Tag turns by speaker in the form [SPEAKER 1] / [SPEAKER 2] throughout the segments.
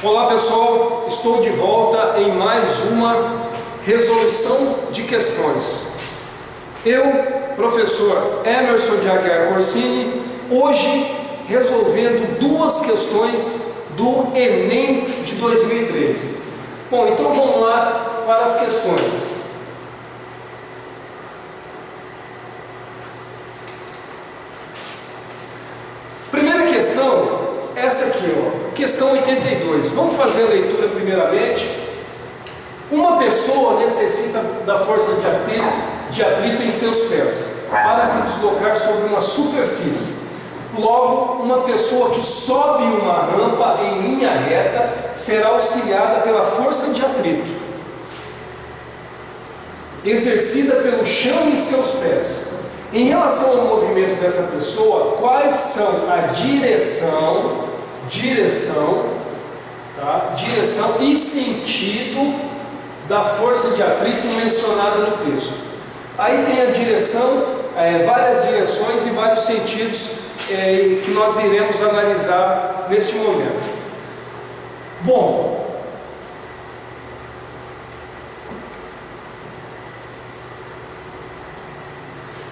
[SPEAKER 1] Olá pessoal, estou de volta em mais uma resolução de questões. Eu, professor Emerson de Aguiar Corsini, hoje resolvendo duas questões do Enem de 2013. Bom, então vamos lá para as questões. Primeira questão, essa aqui, ó, questão 82. Vamos fazer a leitura primeiramente. Uma pessoa necessita da força de atrito em seus pés para se deslocar sobre uma superfície. Logo, uma pessoa que sobe uma rampa em linha reta será auxiliada pela força de atrito exercida pelo chão em seus pés. Em relação ao movimento dessa pessoa, quais são a direção e sentido da força de atrito mencionada no texto? Aí tem a direção, várias direções e vários sentidos que nós iremos analisar neste momento. Bom,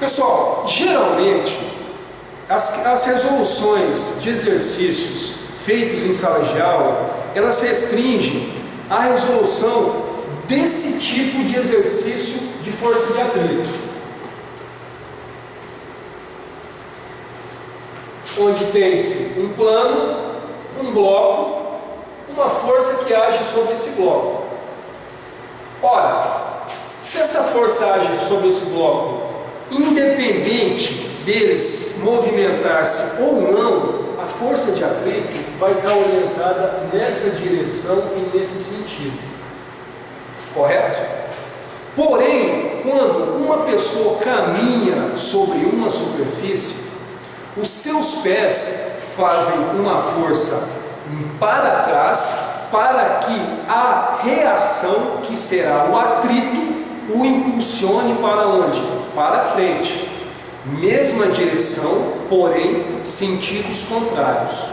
[SPEAKER 1] pessoal, geralmente as resoluções de exercícios feitos em sala de aula, elas restringem a resolução desse tipo de exercício de força de atrito, onde tem-se um plano, um bloco, uma força que age sobre esse bloco. Ora, se essa força age sobre esse bloco, independente deles movimentar-se ou não, a força de atrito vai estar orientada nessa direção e nesse sentido. Correto? Porém, quando uma pessoa caminha sobre uma superfície, os seus pés fazem uma força para trás para que a reação, que será o atrito, o impulsione para onde? Para frente. Mesma direção, porém sentidos contrários.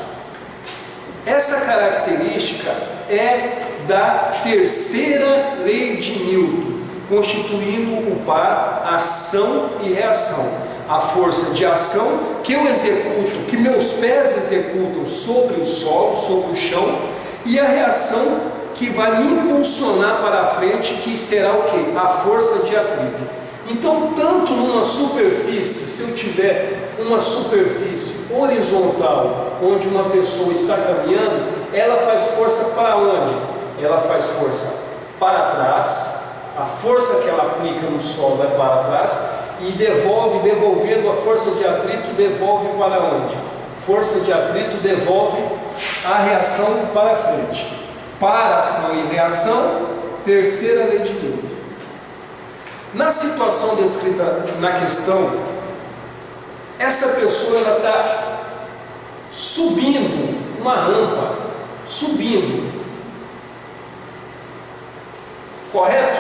[SPEAKER 1] Essa característica é da terceira lei de Newton, constituindo o par ação e reação. A força de ação que eu executo, que meus pés executam sobre o solo, sobre o chão, e a reação que vai me impulsionar para a frente, que será o quê? A força de atrito. Então, tanto numa superfície, se eu tiver uma superfície horizontal, onde uma pessoa está caminhando, ela faz força para onde? Ela faz força para trás, a força que ela aplica no solo é para trás, e devolvendo a força de atrito, devolve para onde? Força de atrito devolve a reação para frente. Para ação e reação, terceira lei de Newton. Na situação descrita na questão, essa pessoa está subindo uma rampa, correto?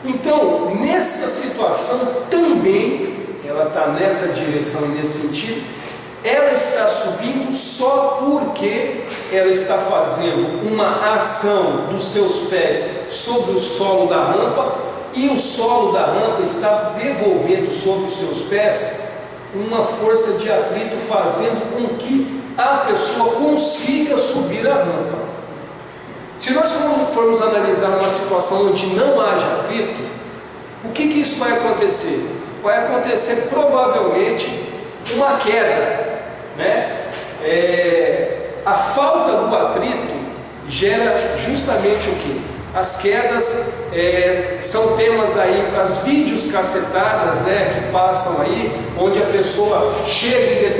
[SPEAKER 1] Então, nessa situação também, ela está nessa direção e nesse sentido, ela está subindo só porque ela está fazendo uma ação dos seus pés sobre o solo da rampa, e o solo da rampa está devolvendo sobre os seus pés uma força de atrito, fazendo com que a pessoa consiga subir a rampa. Se nós formos analisar uma situação onde não haja atrito, o que isso vai acontecer? Vai acontecer provavelmente uma queda, né? A falta do atrito gera justamente o que? As quedas são temas aí para as videocacetadas, né, que passam aí, onde a pessoa chega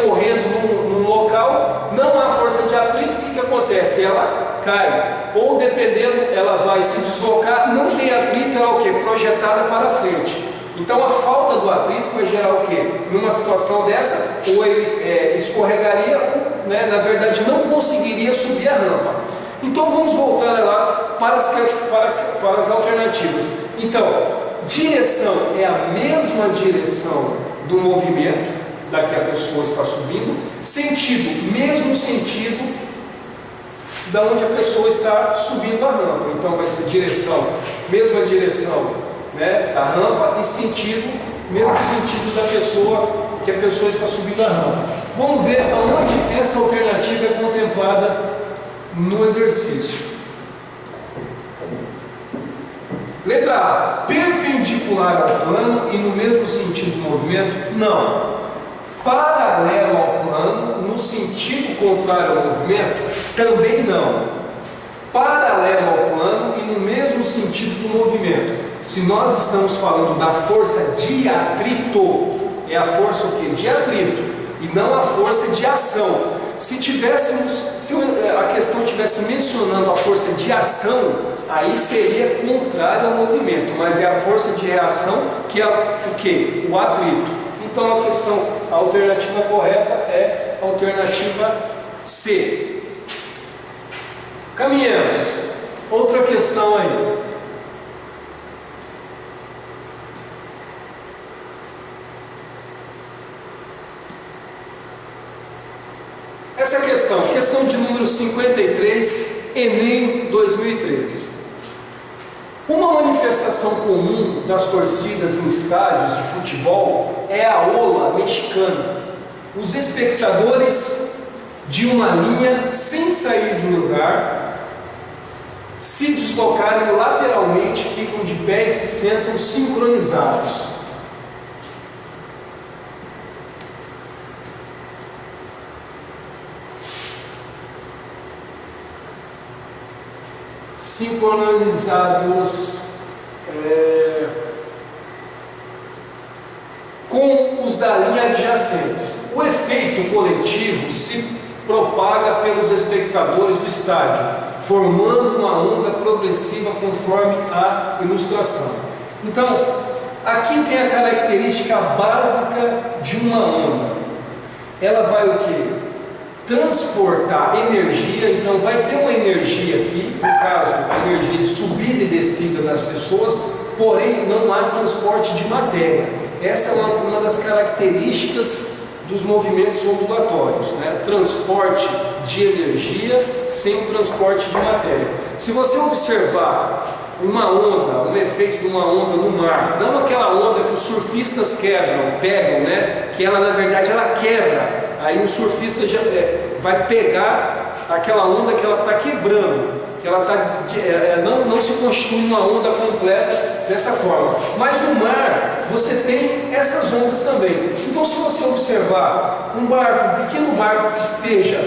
[SPEAKER 1] correndo num local, não há força de atrito, o que acontece? Ela cai, ou dependendo, ela vai se deslocar, não tem atrito, ela é o que? Projetada para frente. Então a falta do atrito vai gerar o que? Numa situação dessa, ou ele escorregaria, ou, né, na verdade não conseguiria subir a rampa. Então vamos voltar lá para as alternativas. Então, direção é a mesma direção do movimento da que a pessoa está subindo, sentido, mesmo sentido, da onde a pessoa está subindo a rampa. Então vai ser direção, mesma direção, né, da rampa, e sentido, mesmo sentido da pessoa, que a pessoa está subindo a rampa. Vamos ver aonde essa alternativa é contemplada no exercício. Letra A, perpendicular ao plano e no mesmo sentido do movimento? Não. Paralelo ao plano, no sentido contrário ao movimento? Também não. Paralelo ao plano e no mesmo sentido do movimento. Se nós estamos falando da força de atrito, é a força o quê? De atrito, e não a força de ação. Se a questão estivesse mencionando a força de ação, aí seria contrário ao movimento, mas é a força de reação que é o quê? O atrito. Então a alternativa correta é a alternativa C. Caminhamos. Outra questão aí. Essa questão de número 53, Enem 2013. Uma manifestação comum das torcidas em estádios de futebol é a ola mexicana. Os espectadores de uma linha sem sair do lugar, se deslocarem lateralmente, ficam de pé e se sentam sincronizados. Com os da linha adjacentes. O efeito coletivo se propaga pelos espectadores do estádio, formando uma onda progressiva conforme a ilustração. Então, aqui tem a característica básica de uma onda. Ela vai o quê? Transportar energia. Então vai ter uma energia aqui, no caso a energia de subida e descida das pessoas, porém não há transporte de matéria. Essa é uma das características dos movimentos ondulatórios, né? Transporte de energia sem o transporte de matéria. Se você observar uma onda, um efeito de uma onda no mar, não aquela onda que os surfistas pegam, né? Que ela na verdade ela quebra. Aí o surfista vai pegar aquela onda que ela está quebrando, que ela não se constitui uma onda completa dessa forma. Mas o mar, você tem essas ondas também. Então se você observar um pequeno barco que esteja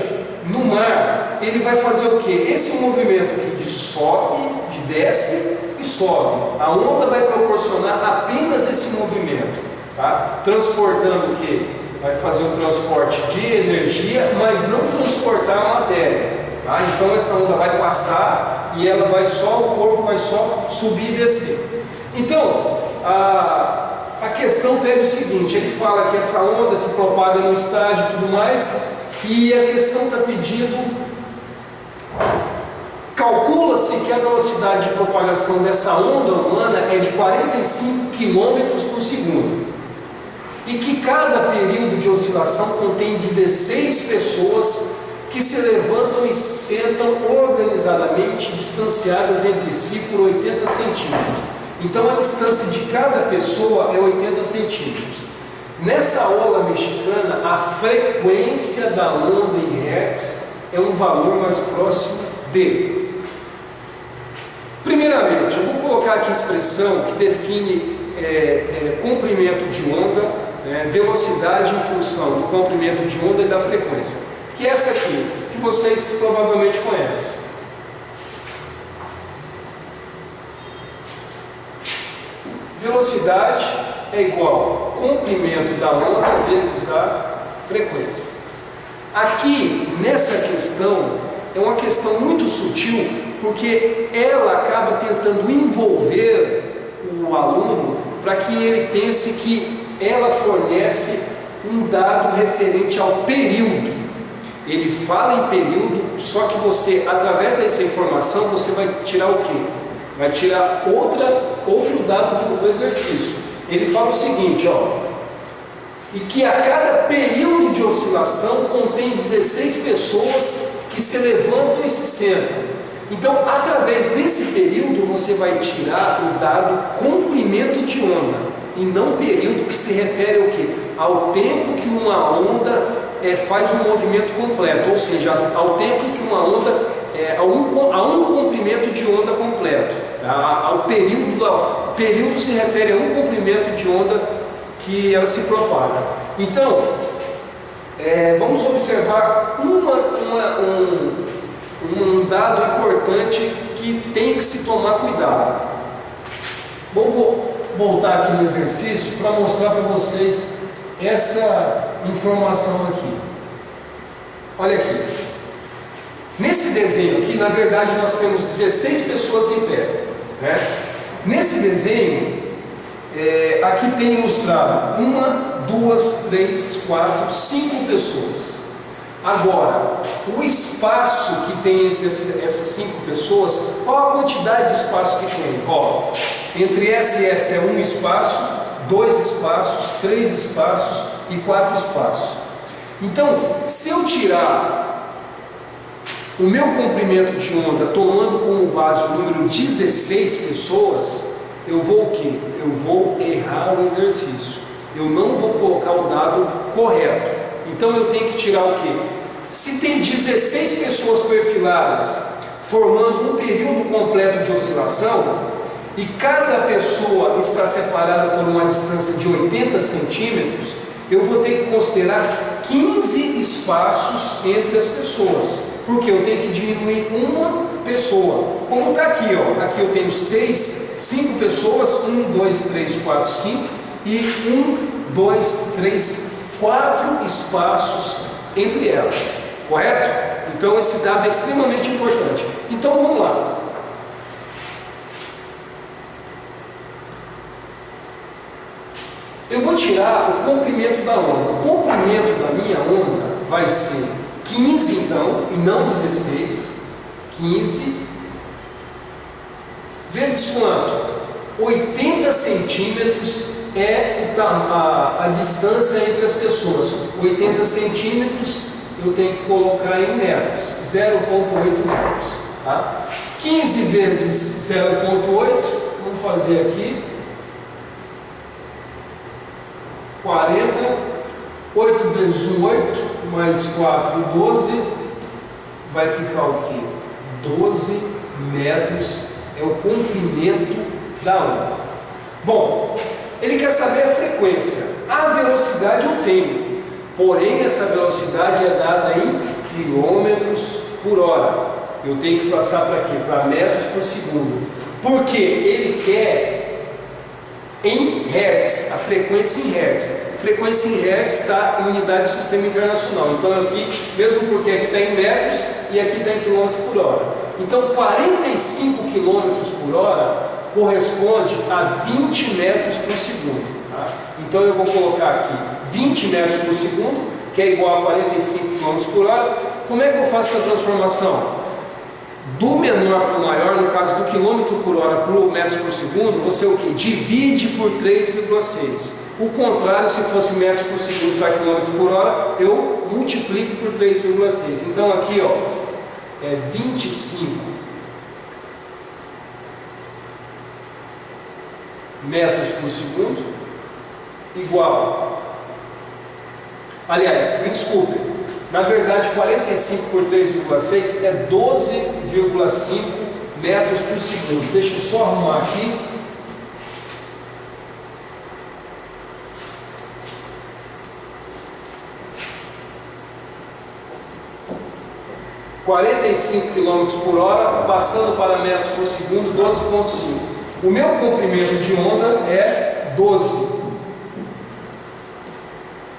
[SPEAKER 1] no mar, ele vai fazer o quê? Esse movimento aqui de sobe, de desce e sobe. A onda vai proporcionar apenas esse movimento, tá? Transportando o quê? Vai fazer o transporte de energia, mas não transportar a matéria, tá? Então essa onda vai passar e ela o corpo vai só subir e descer. Então a questão pega o seguinte: ele fala que essa onda se propaga no estádio e tudo mais, e a questão está pedindo, calcula-se que a velocidade de propagação dessa onda humana é de 45 km por segundo. E que cada período de oscilação contém 16 pessoas que se levantam e sentam organizadamente, distanciadas entre si por 80 centímetros. Então a distância de cada pessoa é 80 centímetros. Nessa ola mexicana, a frequência da onda em hertz é um valor mais próximo de. Primeiramente, eu vou colocar aqui a expressão que define comprimento de onda, velocidade em função do comprimento de onda e da frequência, que é essa aqui, que vocês provavelmente conhecem. Velocidade é igual ao comprimento da onda vezes a frequência. Aqui, nessa questão, é uma questão muito sutil, porque ela acaba tentando envolver o aluno para que ele pense que ela fornece um dado referente ao período. Ele fala em período, só que você, através dessa informação, você vai tirar o quê? Vai tirar outro dado do exercício. Ele fala o seguinte, e que a cada período de oscilação contém 16 pessoas que se levantam e se sentam. Então, através desse período, você vai tirar o dado comprimento de onda, e não período, que se refere ao quê? Ao tempo que uma onda faz um movimento completo, ou seja, ao tempo que uma onda, a um comprimento de onda completo. Tá? O período se refere a um comprimento de onda que ela se propaga. Então, vamos observar um dado importante que tem que se tomar cuidado. Vou voltar aqui no exercício para mostrar para vocês essa informação aqui. Olha aqui. Nesse desenho aqui, na verdade, nós temos 16 pessoas em pé, né? Nesse desenho, aqui tem ilustrado 1, 2, 3, 4, 5 pessoas. Agora, o espaço que tem entre essas 5 pessoas, qual a quantidade de espaço que tem? Ó, entre essa e essa é 1 espaço, 2 espaços, 3 espaços e 4 espaços. Então, se eu tirar o meu comprimento de onda tomando como base o número 16 pessoas, eu vou o quê? Eu vou errar o exercício. Eu não vou colocar o dado correto. Então eu tenho que tirar o quê? Se tem 16 pessoas perfiladas formando um período completo de oscilação, e cada pessoa está separada por uma distância de 80 centímetros, eu vou ter que considerar 15 espaços entre as pessoas, porque eu tenho que diminuir uma pessoa. Como está aqui, ó, aqui eu tenho 5 pessoas, 1, 2, 3, 4, 5, e 1, 2, 3, 4 espaços entre elas, correto? Então esse dado é extremamente importante. Então vamos lá. Eu vou tirar o comprimento da onda. O comprimento da minha onda vai ser 15 então, e não 16. 15 vezes quanto? 80 centímetros é a distância entre as pessoas. 80 centímetros eu tenho que colocar em metros, 0,8 metros. Tá? 15 vezes 0,8, vamos fazer aqui, 40, 8 vezes 1, 8, mais 4, 12, vai ficar o quê? 12 metros é o comprimento da onda. Bom, ele quer saber a frequência. A velocidade eu tenho, porém essa velocidade é dada em quilômetros por hora. Eu tenho que passar para quê? Para metros por segundo. Porque ele quer em hertz, a frequência em hertz. Frequência em hertz está em unidade do sistema internacional. Então aqui, mesmo porque aqui está em metros e aqui está em quilômetro por hora. Então 45 quilômetros por hora corresponde a 20 metros por segundo. Tá? Então eu vou colocar aqui 20 metros por segundo, que é igual a 45 quilômetros por hora. Como é que eu faço essa transformação? Do menor para o maior, no caso do quilômetro por hora para o metros por segundo, você o que? Divide por 3,6. O contrário, se fosse metros por segundo para quilômetro por hora, eu multiplico por 3,6. Então aqui, ó, é 25 metros por segundo igual. Aliás, me desculpe. Na verdade, 45 por 3,6 é 12,5 metros por segundo. Deixa eu só arrumar aqui. (45 km por hora, passando para metros por segundo, 12,5. O meu comprimento de onda é 12.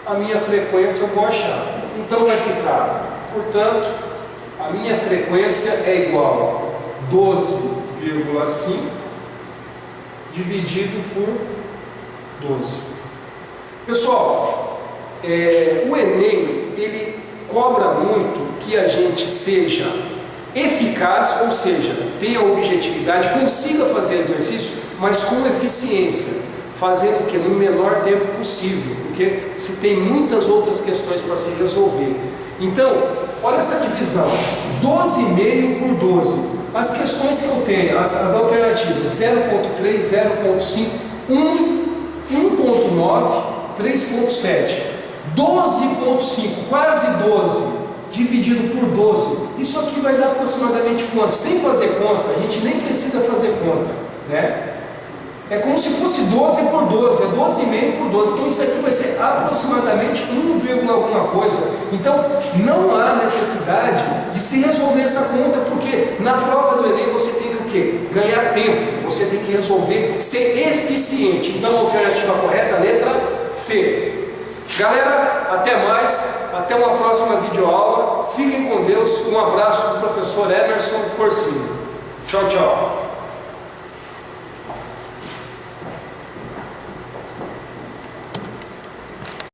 [SPEAKER 1] A minha frequência eu vou achar. Então vai ficar, portanto, a minha frequência é igual a 12,5 dividido por 12. Pessoal, o Enem, ele cobra muito que a gente seja eficaz, ou seja, tenha objetividade, consiga fazer exercício, mas com eficiência, fazendo o que? No menor tempo possível, porque se tem muitas outras questões para se resolver. Então, olha essa divisão, 12,5 por 12. As questões que eu tenho, as alternativas, 0,3, 0,5, 1, 1,9, 3,7. 12,5, quase 12, dividido por 12. Isso aqui vai dar aproximadamente quanto? Sem fazer conta, a gente nem precisa fazer conta, né? É como se fosse 12 por 12, é 12,5 por 12. Então isso aqui vai ser aproximadamente 1, alguma coisa. Então não há necessidade de se resolver essa conta, porque na prova do Enem você tem que o quê? Ganhar tempo, você tem que resolver, ser eficiente. Então a alternativa correta, a letra C. Galera, até mais, até uma próxima videoaula. Fiquem com Deus, um abraço do professor Emerson Corsini. Tchau, tchau.